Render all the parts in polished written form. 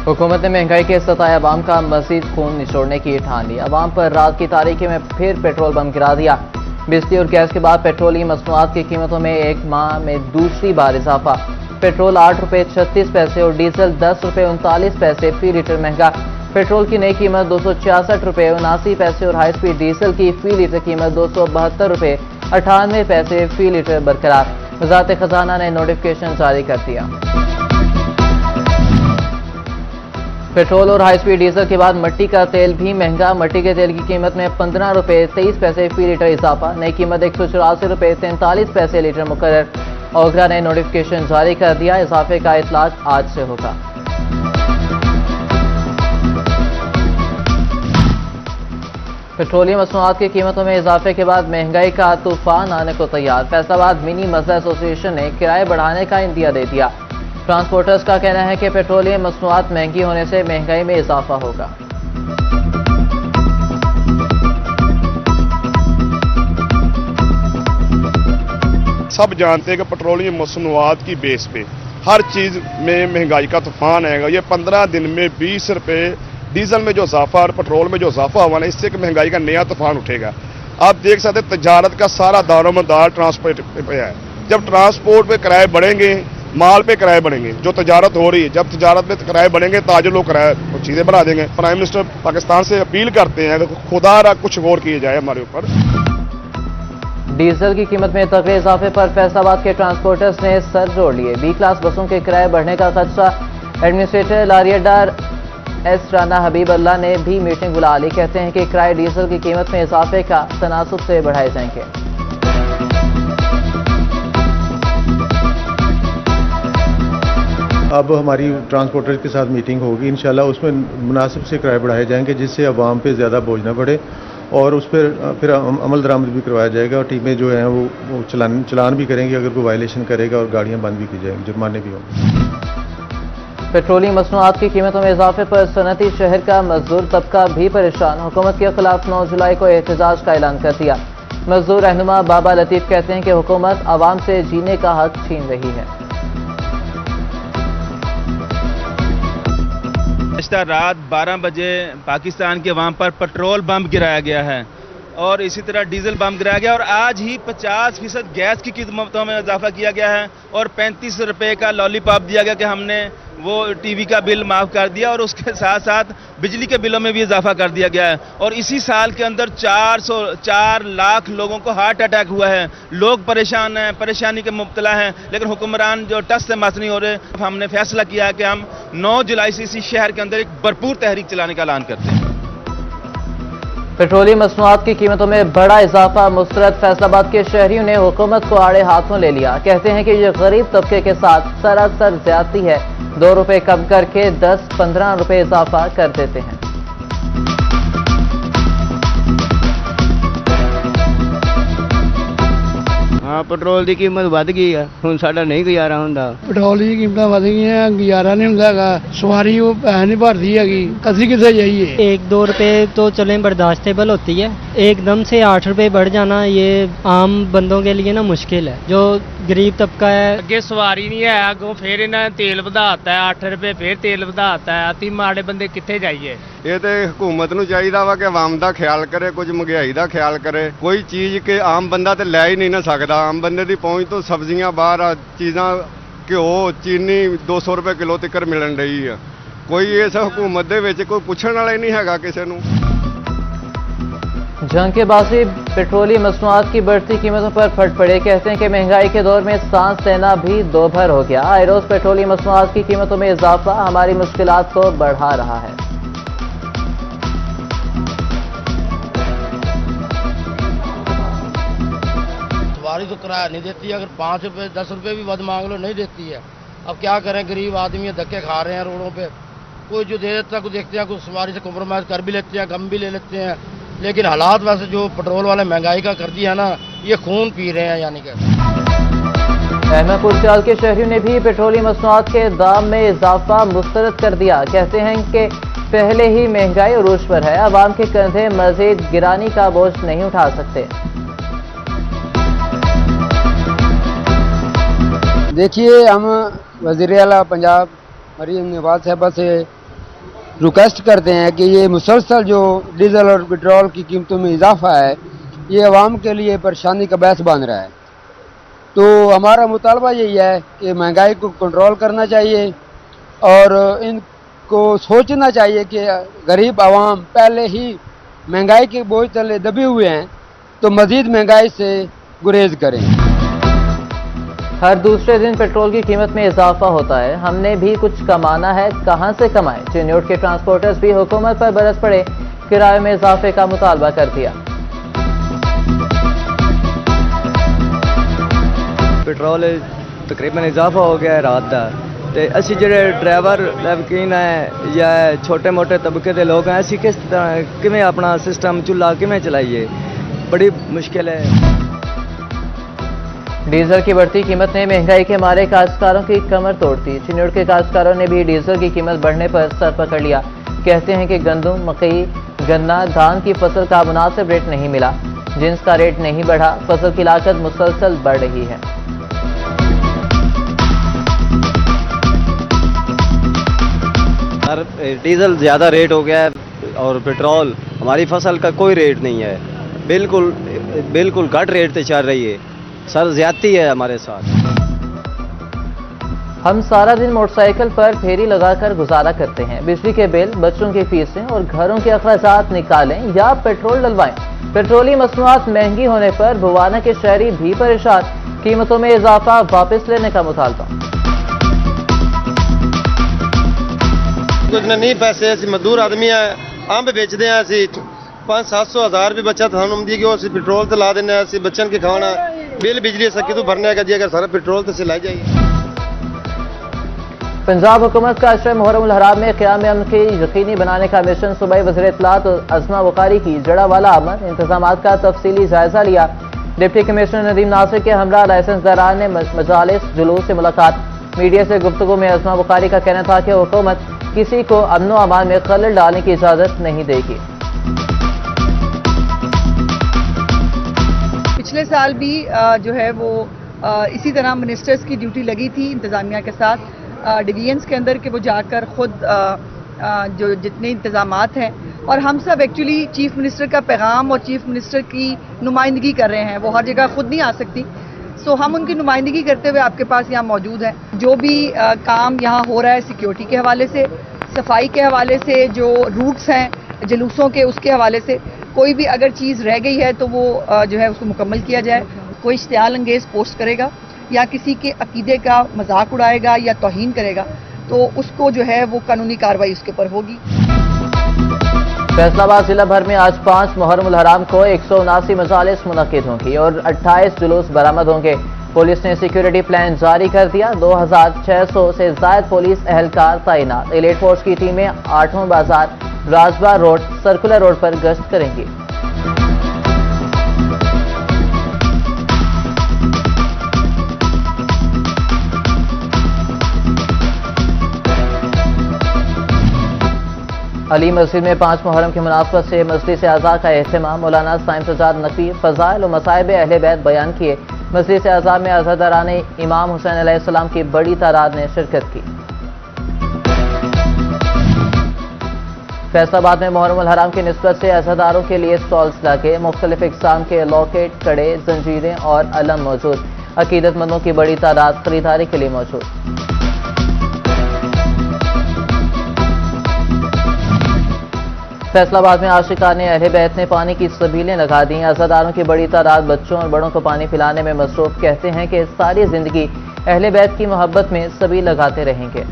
हुकूमत ने महंगाई के सताए अवाम का मजीद खून निचोड़ने की ठान ली। अवाम पर रात की तारीकी में फिर पेट्रोल बम गिरा दिया। बिजली और गैस के बाद पेट्रोलियम मसनूआत की कीमतों में एक माह में दूसरी बार इजाफा। पेट्रोल 8 रुपये 36 पैसे और डीजल 10 रुपये 39 पैसे फी लीटर महंगा। पेट्रोल की नई कीमत 266 रुपये 79 पैसे और हाई स्पीड डीजल की फी लीटर कीमत 272 रुपये 98 पैसे फी लीटर बरकरार। वज़ारत खजाना ने नोटिफिकेशन जारी कर दिया। पेट्रोल और हाई स्पीड डीजल के बाद मट्टी का तेल भी महंगा। मट्टी के तेल की कीमत में 15 रुपये 23 पैसे फी लीटर इजाफा। नई कीमत 184 रुपये 43 पैसे लीटर मुकर्रर। ओगरा ने नोटिफिकेशन जारी कर दिया। इजाफे का इतलाक आज से होगा। पेट्रोलियम मसनूआत की कीमतों में इजाफे के बाद महंगाई का तूफान आने को तैयार। फैसलाबाद मिनी मजदूर एसोसिएशन ने किराए बढ़ाने का इंदिया दे दिया। ट्रांसपोर्टर्स का कहना है कि पेट्रोलियम मसनूआत महंगी होने से महंगाई में इजाफा होगा। सब जानते हैं कि पेट्रोलियम मसनूआत की बेस पे हर चीज़ में महंगाई का तूफान आएगा। ये 15 दिन में 20 रुपये डीजल में जो इजाफा और पेट्रोल में जो इजाफा हुआ ना, इससे महंगाई का नया तूफान उठेगा। आप देख सकते हैं तजारत का सारा दारोमदार ट्रांसपोर्ट पे है। जब ट्रांसपोर्ट पे किराए बढ़ेंगे, माल पे किराए बढ़ेंगे। जो तजारत हो रही है, जब तजारत में किराए बढ़ेंगे ताजिर लोग किराए चीज़ें बढ़ा देंगे। प्राइम मिनिस्टर पाकिस्तान से अपील करते हैं कि खुदा कुछ गौर किया जाए हमारे ऊपर। डीजल की कीमत में तगड़े इजाफे पर फैसलाबाद के ट्रांसपोर्टर्स ने सर जोड़ लिए। बी क्लास बसों के किराए बढ़ने का खदशा। एडमिनिस्ट्रेटर लारियाडार एस राना हबीब अल्लाह ने भी मीटिंग बुला ली। कहते हैं कि किराए डीजल की कीमत में इजाफे का तनासुब से बढ़ाए जाएंगे। अब हमारी ट्रांसपोर्टर के साथ मीटिंग होगी। इंशाल्लाह उसमें मुनासिब से किराए बढ़ाए जाएंगे जिससे अवाम पे ज़्यादा बोझ न पड़े और उस पर फिर अमल दरामद भी करवाया जाएगा और टीमें जो हैं वो चलान भी करेंगी अगर कोई वायलेशन करेगा और गाड़ियां बंद भी की जाएंगी, जुर्माने भी होंगे। पेट्रोलियम मसनूआत की कीमतों में इजाफे पर सनती शहर का मजदूर तबका भी परेशान। हुकूमत के खिलाफ 9 जुलाई को एहतजाज का ऐलान कर दिया। मजदूर रहनुमा बाबा लतीफ कहते हैं कि हुकूमत आवाम से जीने का हक छीन रही है। रात 12 बजे पाकिस्तान के वहाँ पर पेट्रोल बम गिराया गया है और इसी तरह डीजल बम गिराया गया और आज ही 50% गैस की कीमतों में इजाफा किया गया है और 35 रुपये का लॉलीपॉप दिया गया कि हमने वो टीवी का बिल माफ़ कर दिया और उसके साथ साथ बिजली के बिलों में भी इजाफा कर दिया गया है। और इसी साल के अंदर 4 लाख लोगों को हार्ट अटैक हुआ है। लोग परेशान हैं, परेशानी के मुब्तला हैं, लेकिन हुक्मरान जो टस से मस नहीं हो रहे। हमने फैसला किया है कि हम 9 जुलाई से इसी शहर के अंदर एक भरपूर तहरीक चलाने का ऐलान करते हैं। पेट्रोलियम मसनूआत की कीमतों में बड़ा इजाफा मुस्तरद। फैसलाबाद के शहरियों ने हुकूमत को आड़े हाथों ले लिया। कहते हैं कि ये गरीब तबके के साथ सरासर ज्यादती है। 2 रुपये कम करके 10-15 रुपये इजाफा कर देते हैं। हाँ, पेट्रोल की कीमत बढ़ गई है, हुण साडा नहीं गुजारा हुंदा। पेट्रोल की कीमत बढ़ गई है, गुजारा नहीं हुंदा हैगा। सवारी वो पैसे नहीं भरती हैगी, कसी किसे जाइए। 1-2 रुपए तो चलें बर्दाश्तेबल होती है, एकदम से 8 रुपए बढ़ जाना ये आम बंदों के लिए ना मुश्किल है। जो गरीब तबका है, अगे सवारी नहीं है, अगों फिर इन्हें तेल ਵਧਾਤਾ है 8 रुपए, फिर तेल ਵਧਾਤਾ है। अति माड़े बंदे कित्थे जाइए। ਇਹ ਤੇ ਹਕੂਮਤ ਨੂੰ ਚਾਹੀਦਾ ਵਾ ਕਿ ਆਵਾਮ ਦਾ ਖਿਆਲ ਕਰੇ, ਕੁਝ ਮਹਿੰਗਾਈ ਦਾ ਖਿਆਲ ਕਰੇ। ਕੋਈ ਚੀਜ਼ ਕਿ ਆਮ ਬੰਦਾ ਤੇ ਲੈ ਹੀ ਨਹੀਂ ਨਾ ਸਕਦਾ। ਆਮ ਬੰਦੇ ਦੀ ਪਹੁੰਚ ਤੋਂ ਸਬਜ਼ੀਆਂ ਬਾਹਰ ਆ, ਚੀਜ਼ਾਂ ਘਿਓ ਚੀਨੀ 200 ਰੁਪਏ ਕਿਲੋ ਤੱਕ ਮਿਲਣ ਰਹੀ ਆ। ਕੋਈ ਇਸ ਹਕੂਮਤ ਦੇ ਵਿੱਚ ਕੋਈ ਪੁੱਛਣ ਵਾਲਾ ਹੀ ਨਹੀਂ ਹੈਗਾ ਕਿਸੇ ਨੂੰ। झंकेबाजी पेट्रोलियम मसनूआत की बढ़ती कीमतों पर फट पड़े। कहते हैं कि महंगाई के दौर में सांस लेना भी दोभर हो गया। आए रोज पेट्रोलियम मसनूआत की कीमतों में इजाफा हमारी मुश्किलात को बढ़ा रहा है। सवारी तो किराया नहीं देती है, अगर 5 रुपये 10 रुपये भी वध मांग लो नहीं देती है। अब क्या करें, गरीब आदमी है, धक्के खा रहे हैं रोडों पे। कोई जो दे देता है, कोई देखते हैं, कोई सवारी से कॉम्प्रोमाइज़ कर भी लेते हैं, कम भी ले लेते हैं। लेकिन हालात वैसे जो पेट्रोल वाले महंगाई का कर दिया ना, ये खून पी रहे हैं। यानी कि अहमदपुर सियाल के शहरियों ने भी पेट्रोलियम मसनूआत के दाम में इजाफा मुस्तरद कर दिया। कहते हैं कि पहले ही महंगाई उरूज पर है, आवाम के कंधे मजीद गिरानी का बोझ नहीं उठा सकते। देखिए, हम वज़ीर आला पंजाब मरीम नवाज साहबा से रिक्वेस्ट करते हैं कि ये मुसलसल जो डीजल और पेट्रोल की कीमतों में इजाफा है ये आवाम के लिए परेशानी का बायस बन रहा है। तो हमारा मुतालबा यही है कि महंगाई को कंट्रोल करना चाहिए और इनको सोचना चाहिए कि गरीब आवाम पहले ही महंगाई के बोझ तले दबे हुए हैं तो मज़ीद महंगाई से गुरेज करें। हर दूसरे दिन पेट्रोल की कीमत में इजाफा होता है, हमने भी कुछ कमाना है, कहां से कमाएं। चिन्यूट के ट्रांसपोर्टर्स भी हुकूमत पर बरस पड़े, किराए में इजाफे का मुतालबा कर दिया। पेट्रोल तकरीबन इजाफा हो गया है रात का, तो असी ਜਿਹੜੇ ड्राइवर लवकीन है या छोटे मोटे तबके के लोग हैं असी किस तरह किमें अपना सिस्टम चूल्हा किमें चलाइए, बड़ी मुश्किल है। डीजल की बढ़ती कीमत ने महंगाई के मारे काश्तकारों की कमर तोड़ दी। चिन्यूट के काश्तकारों ने भी डीजल की कीमत बढ़ने पर सर पकड़ लिया। कहते हैं कि गंदम, मकई, गन्ना, धान की फसल का मुनासिब रेट नहीं मिला, जिन्स का रेट नहीं बढ़ा, फसल की लागत मुसलसल बढ़ रही है। डीजल ज़्यादा रेट हो गया है और पेट्रोल, हमारी फसल का कोई रेट नहीं है, बिल्कुल घट रेट पे चल रही है सर, ज्यादती है हमारे साथ। हम सारा दिन मोटरसाइकिल पर फेरी लगाकर गुजारा करते हैं, बिजली के बिल, बच्चों की फीसें और घरों के अखराजात निकालें या पेट्रोल डलवाएं। पेट्रोलियम मसनूआत महंगी होने पर भुवाना के शहरी भी परेशान, कीमतों में इजाफा वापस लेने का मुतालबा। कुछ नहीं पैसे, असं मजदूर आदमी है, अंब बेचते हैं, असं 500-700 हज़ार भी बचत हम आती कि असं पेट्रोल तो ला दें, असं बच्चों के खाना बिल बिजली सकी तो भरने का जी, अगर सारा पेट्रोल तो सिलाई जाए। पंजाब हुकूमत का अशरा मुहर्रम उल हराम में क़याम अमन के यकीनी बनाने का मिशन सूबाई वज़ीर इत्तलात अज़मा बुखारी की जड़ावाला आमद, इंतजाम का तफसीली जायजा लिया। डिप्टी कमिश्नर नदीम नासिर के हमरा लाइसेंस दरान ने मजालिस जुलूस से मुलाकात। मीडिया से गुफ्तगू में अज़मा बुखारी का कहना था कि हुकूमत किसी को अमन व अमान में खलल डालने की इजाज़त नहीं देगी। पिछले साल भी जो है वो इसी तरह मिनिस्टर्स की ड्यूटी लगी थी इंतज़ामिया के साथ डिवीजन्स के अंदर, कि वो जाकर ख़ुद जो जितने इंतज़ामात हैं, और हम सब एक्चुअली चीफ मिनिस्टर का पैगाम और चीफ मिनिस्टर की नुमाइंदगी कर रहे हैं। वो हर जगह खुद नहीं आ सकती, सो हम उनकी नुमाइंदगी करते हुए आपके पास यहाँ मौजूद हैं। जो भी काम यहाँ हो रहा है सिक्योरिटी के हवाले से, सफाई के हवाले से, जो रूट्स हैं जुलूसों के, उसके हवाले से कोई भी अगर चीज़ रह गई है तो वो जो है उसको मुकम्मल किया जाए। कोई इश्तियाल अंगेज़ पोस्ट करेगा या किसी के अकीदे का मजाक उड़ाएगा या तौहीन करेगा तो उसको जो है वो कानूनी कार्रवाई उसके ऊपर होगी। फैसलाबाद जिला भर में आज 5 मुहर्रम उल हराम को 179 मजालिस मुनक्किद होंगी और 28 जुलूस बरामद होंगे। पुलिस ने सिक्योरिटी प्लान जारी कर दिया। 2600 से ज्यादा पुलिस एहलकार तैनात। एलीट फोर्स की टीमें 8वां बाजार, राजबाग रोड, सर्कुलर रोड पर गश्त करेंगी। अली मस्जिद में 5 मुहर्रम की मुनासबत से मजलिस आज़ा का एहतमाम। मौलाना साइंसजाद नकवी फ़ज़ाइल व मसाइब अहले बैत बयान किए। मजलिस आज़ा में अज़ादारान इमाम हुसैन अलैहिस्सलाम की बड़ी तादाद ने शिरकत की। फैसलाबाद में मुहर्रम उल हराम की निस्बत से अज़ादारों के लिए स्टॉल्स लगे। मुख्तलिफ इक़साम के लॉकेट, कड़े, जंजीरें और अलम मौजूद। अकीदतमंदों की बड़ी तादाद खरीदारी के लिए मौजूद। फैसलाबाद में आशिकान अहले बैत ने पानी की सबीलें लगा दी। अज़ादारों की बड़ी तादाद बच्चों और बड़ों को पानी पिलाने में मसरूफ। कहते हैं कि सारी जिंदगी अहले बैत की मोहब्बत में सबील लगाते रहेंगे।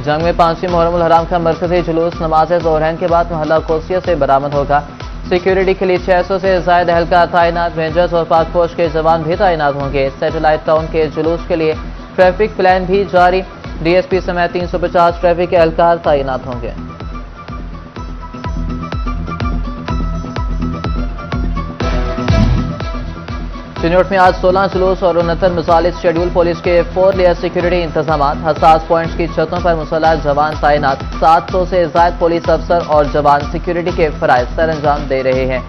जंग में 5वीं मुहर्रम उल हराम का मरकज़ी जुलूस नमाज ज़ोहरैन के बाद मोहल्ला कोसिया से बरामद होगा। सिक्योरिटी के लिए 600 से ज्यादा एहलकार तैनात। रेंजर्स और पाक फौज के जवान भी तैनात होंगे। सैटेलाइट टाउन के जुलूस के लिए ट्रैफिक प्लान भी जारी। डीएसपी समेत 350 ट्रैफिक एहलकार तैनात होंगे। चिन्यूट में आज 16 जुलूस और 69 मजालिस शेड्यूल। पुलिस के 4 लेयर सिक्योरिटी इंतजाम। हसास पॉइंट्स की छतों पर मुसल्लह जवान तैनात। 700 से ज्यादा पुलिस अफसर और जवान सिक्योरिटी के फराइज सर अंजाम दे रहे हैं।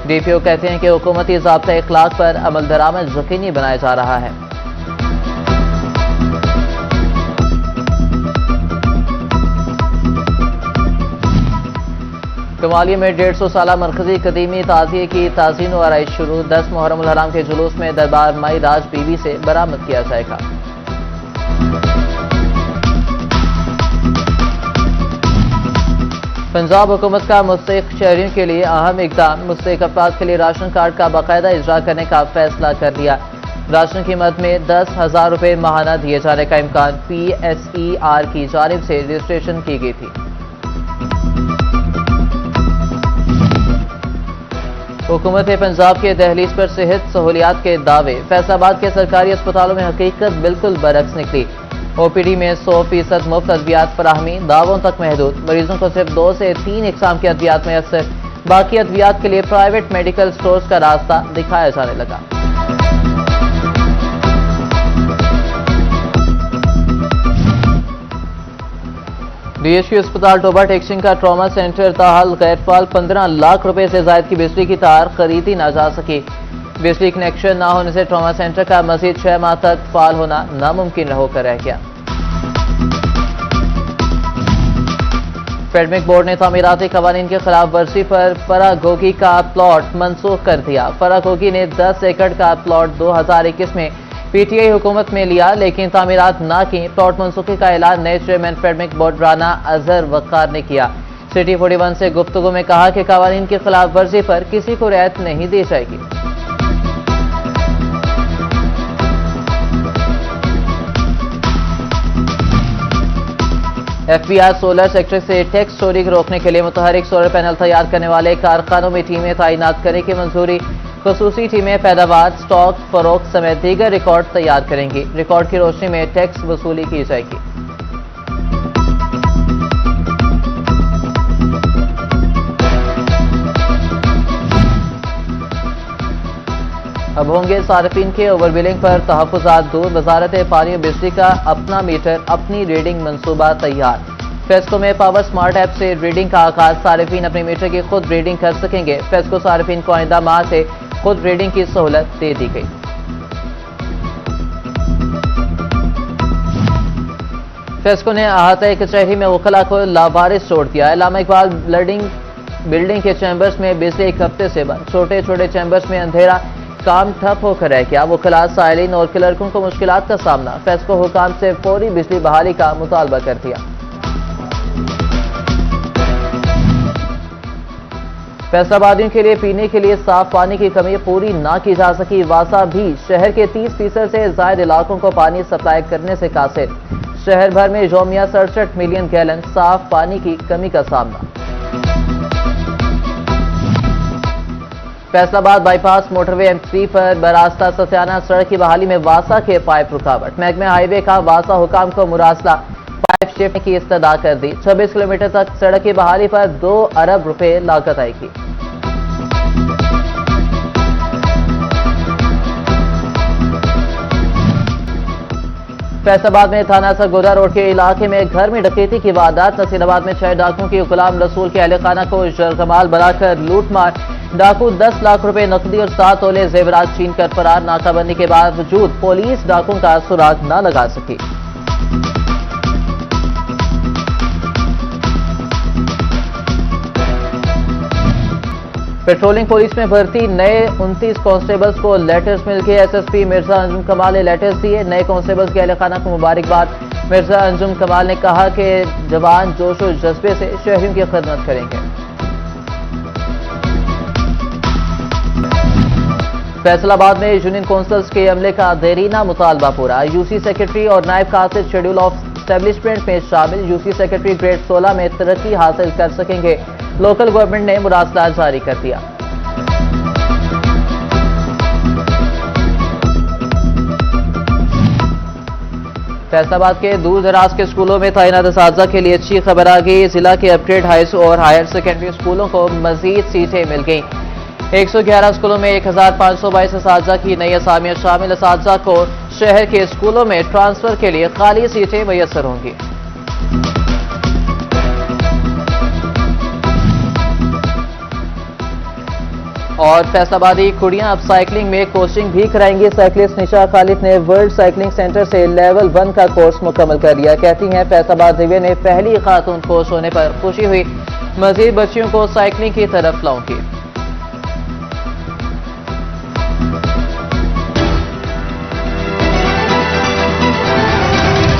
DPO कहते हैं कि हुकूमती ज़ाब्ता इखलाक पर अमल दरामद यकीनी बनाया जा रहा है। कमालिया में 150 साला मरकजी कदीमी ताज़िये की ताज़ीन व आराइश शुरू। 10 मुहर्रम उल हराम के जुलूस में दरबार माई राज बीबी से बरामद किया जाएगा। पंजाब हुकूमत का मुस्तहिक शहरियों के लिए अहम इकदाम। मुस्तहिक अफराद के लिए राशन कार्ड का बाकायदा इजरा करने का फैसला कर लिया। राशन की मद में 10,000 रुपये माहाना दिए जाने का इम्कान। PSER की जानिब से रजिस्ट्रेशन की गई थी। हुकूमत पंजाब के दहलीज पर सेहत सहूलियात के दावे। फैसलाबाद के सरकारी अस्पतालों में हकीकत बिल्कुल बरक्स निकली। OPD में 100% मुफ्त अद्वियात फराहमी, दावों तक महदूद। मरीजों को सिर्फ 2 से 3 इकसाम की अद्वियात मैसर। बाकी अद्वियात के लिए प्राइवेट मेडिकल स्टोर्स का रास्ता दिखाया जाने लगा। DHQ अस्पताल टोबा टेक्सिंग का ट्रॉमा सेंटर ताहाल गैरफाल। 15 लाख रुपए से जायद की बिजली की तार खरीदी ना जा सकी। बिजली कनेक्शन ना होने से ट्रॉमा सेंटर का मजीद 6 माह तक फाल होना नामुमकिन होकर रह गया। फेडमिक बोर्ड ने तामीराती कवानीन की खिलाफ वर्जी पर फरागोगी का प्लॉट मनसूख कर दिया। फरागोगी ने 10 एकड़ का प्लॉट 2021 में PTI हुकूमत में लिया, लेकिन तामीरात ना की। प्लॉट मनसूखी का ऐलान नए चेयरमैन फेडमिक बोर्ड राना अजहर वक़ार ने किया। सिटी 41 से गुफ्तगू में कहा कि कवानीन की खिलाफ वर्जी पर किसी को रियायत नहीं दी जाएगी। FBI सोलर सेक्टर से टैक्स चोरी रोकने के लिए मुतहरिक सोलर पैनल तैयार करने वाले कारखानों में टीमें तैनात करने की मंजूरी। खसूसी टीमें पैदावार, स्टॉक फरोख्त समेत दीगर रिकॉर्ड तैयार करेंगी। रिकॉर्ड की रोशनी में टैक्स वसूली की जाएगी। अब होंगे सार्फिन के ओवर बिलिंग पर तहफ़्फ़ुज़ात दूर। वजारत पानी और बिजली का अपना मीटर, अपनी रीडिंग मंसूबा तैयार। फेस्को में पावर स्मार्ट ऐप से रीडिंग का आगाज। सार्फिन अपने मीटर की खुद रीडिंग कर सकेंगे। फेस्को सार्फिन को आइंदा माह से खुद रीडिंग की सहूलत दे दी गई। फेस्को ने अहाता कचहरी में वकला को लावारिस छोड़ दिया। अल्लामा इकबाल बिल्डिंग के चैम्बर्स में बिजली एक हफ्ते से बंद। छोटे छोटे चैम्बर्स में अंधेरा, काम ठप होकर रह गया। वकला, साइलिन और क्लर्कों को मुश्किलात का सामना। फेस्को हुकाम से फौरी बिजली बहाली का मुतालबा कर दिया। फैसलाबादियों के लिए पीने के लिए साफ पानी की कमी पूरी ना की जा सकी। वासा भी शहर के 30% से जायद इलाकों को पानी सप्लाई करने से कासिर। शहर भर में यौमिया 67 मिलियन गैलन साफ पानी की कमी का सामना। फैसलाबाद बाईपास मोटरवे M3 पर बरास्ता सत्याना सड़क की बहाली में वासा के पाइप रुकावट। महकमे हाईवे का वासा हुकाम को मुरासला, पाइप शिफ्ट की इस्तदा कर दी। 26 किलोमीटर तक सड़क की बहाली पर 2 अरब रुपए लागत आएगी। फैसलाबाद में थाना सरगोदा रोड के इलाके में घर में डकैती की वारदात। नसीराबाद में 6 डाकुओं की गुलाम रसूल के अहले खाना को जरगमाल बनाकर लूटमार। डाकू 10 लाख रुपए नकदी और 7 तोले जेवरात छीन कर फरार। नाकाबंदी के बावजूद पुलिस डाकुओं का सुराग न लगा सकी। पेट्रोलिंग पुलिस में भर्ती नए 29 कांस्टेबल्स को लेटर्स मिल गए। SSP मिर्जा अंजुम कमाल ने लेटर्स दिए। नए कांस्टेबल्स के अहले खाना को मुबारकबाद। मिर्जा अंजुम कमाल ने कहा कि जवान जोश और जज्बे से शहरियों की खिदमत करेंगे। फैसलाबाद में यूनियन काउंसिल्स के अमले का देरीना मुतालबा पूरा। UC सेक्रेटरी और नायब कासिद शेड्यूल ऑफ एस्टेब्लिशमेंट में शामिल। UC सेक्रेटरी ग्रेड 16 में तरक्की हासिल कर सकेंगे। लोकल गवर्नमेंट ने मुरासला जारी कर दिया। फैसलाबाद के दूर दराज के स्कूलों में तैनात असातिज़ा के लिए अच्छी खबर आ गई। जिला के अपग्रेड हाई और हायर सेकेंडरी स्कूलों को मजीद सीटें मिल गई। 111 स्कूलों में 1522 असातिज़ा की नई असामियां शामिल। असातिज़ा को शहर के स्कूलों में ट्रांसफर के लिए खाली सीटें मैसर होंगी। और फैसलाबादी कुड़ियां अब साइकिलिंग में कोचिंग भी कराएंगी। साइकिलिस्ट निशा खालिद ने वर्ल्ड साइकिलिंग सेंटर से लेवल 1 का कोर्स मुकम्मल कर लिया। कहती हैं फैसलाबाद जिले में पहली खातून कोच होने पर खुशी हुई। मजीद बच्चियों को साइकिलिंग की तरफ लाऊंगी।